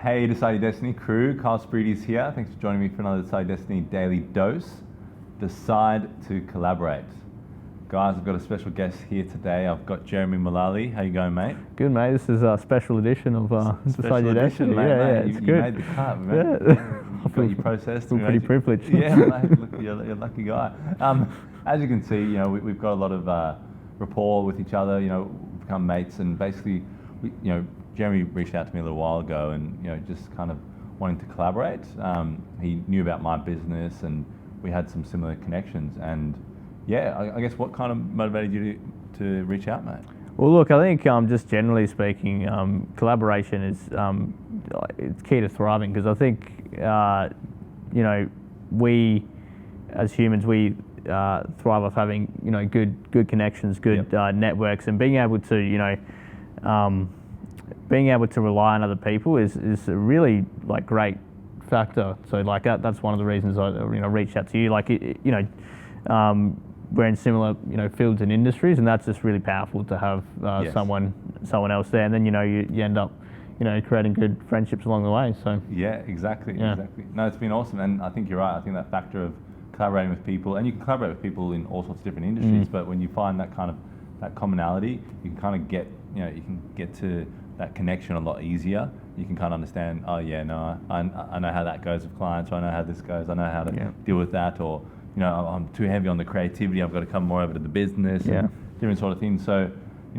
Hey, Decide Your Destiny crew, Carl Spreedy's here. Thanks for joining me for another Decide Your Destiny Daily Dose. Decide to collaborate. Guys, I've got a special guest here today. I've got Jeremy Mullally. How you going, mate? Good, mate. This is a special edition of Decide Your Destiny. Mate, yeah, mate. it's You good. made the cut, man. Yeah. You've got your process. I'm pretty privileged. Yeah, mate. Look, you're a lucky guy. As you can see, we've got a lot of rapport with each other. We've become mates, and basically, Jeremy reached out to me a little while ago, and just kind of wanting to collaborate. He knew about my business, and we had some similar connections. And I guess what kind of motivated you to reach out, mate? Well, look, I think just generally speaking, collaboration is it's key to thriving, because I think we as humans thrive off having good connections, good networks, and being able to rely on other people is a really great factor. So that's one of the reasons I reached out to you. We're in similar fields and industries, and that's just really powerful to have someone else there, and then you end up creating good friendships along the way. So exactly. No, it's been awesome, and I think you're right. I think that factor of collaborating with people, and you can collaborate with people in all sorts of different industries, but when you find that commonality, you can kind of get to that connection a lot easier. You can kind of understand, I know how that goes with clients, or I know how this goes, I know how to deal with that, or I'm too heavy on the creativity, I've got to come more over to the business, and different sort of things. So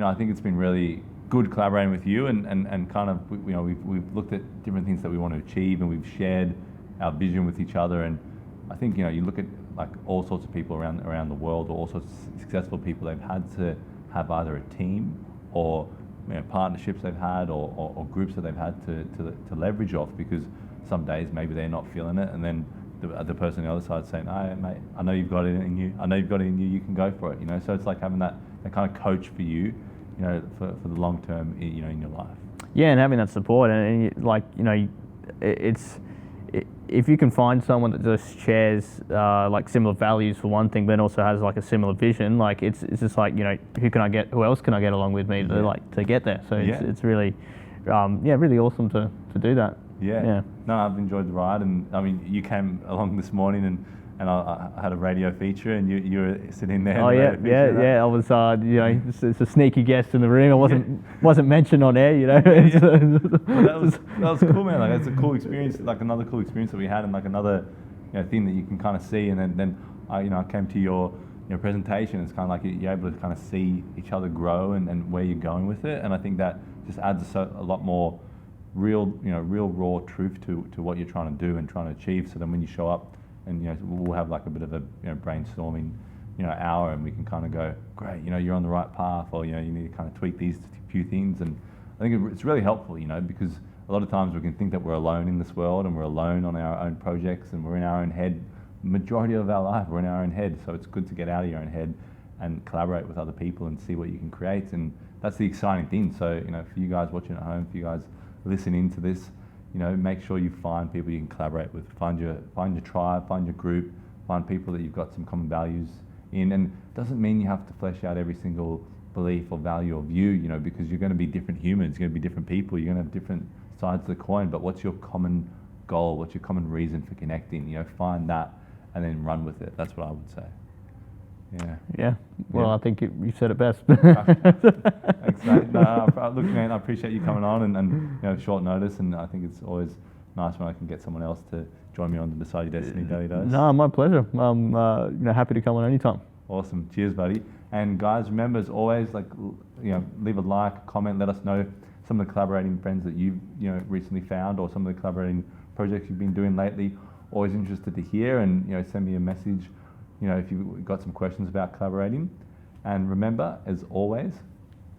I think it's been really good collaborating with you, and kind of we've looked at different things that we want to achieve, and we've shared our vision with each other. And I think you look at all sorts of people around the world, or all sorts of successful people, they've had to have either a team or partnerships they've had, or groups that they've had to leverage off, because some days maybe they're not feeling it, and then the person on the other side saying, "Hey, mate, I know you've got it in you. I know you've got it in you. You can go for it." So it's like having that kind of coach for you, for the long term, in your life. Yeah, and having that support, and it's if you can find someone that just shares similar values for one thing, but also has a similar vision, it's just who else can I get along with me to get there? So it's really really awesome to do that. Yeah. No, I've enjoyed the ride, and I mean, you came along this morning, and I had a radio feature, and you were sitting there. Oh yeah. I was it's a sneaky guest in the room. I wasn't mentioned on air, Well, that was cool, man. It's a cool experience, another cool experience that we had, and another thing that you can kind of see. And then I came to your presentation. It's kind of you're able to kind of see each other grow and where you're going with it. And I think that just adds a lot more real raw truth to what you're trying to do and trying to achieve. So then when you show up, and we'll have a bit of a brainstorming hour, and we can kind of go, great, you're on the right path, or you need to kind of tweak these few things. And I think it's really helpful, because a lot of times we can think that we're alone in this world, and we're alone on our own projects, and we're in our own head. Majority of our life we're in our own head, so it's good to get out of your own head and collaborate with other people and see what you can create. And that's the exciting thing. So for you guys watching at home, for you guys listening to this, make sure you find people you can collaborate with. Find your tribe, find your group, find people that you've got some common values in. And it doesn't mean you have to flesh out every single belief or value or view, because you're going to be different humans, you're going to be different people, you're going to have different sides of the coin. But what's your common goal? What's your common reason for connecting? Find that and then run with it. That's what I would say. Yeah. Well, I think you said it best. Thanks, mate. No, look, man, I appreciate you coming on, and short notice, and I think it's always nice when I can get someone else to join me on the Decide Your Destiny Daily Dose. No, my pleasure. I'm happy to come on anytime. Awesome. Cheers, buddy. And guys, remember, as always, leave a like, comment, let us know some of the collaborating friends that you've recently found, or some of the collaborating projects you've been doing lately. Always interested to hear, and send me a message if you've got some questions about collaborating. And remember, as always,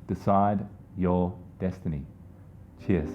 decide your destiny. Cheers.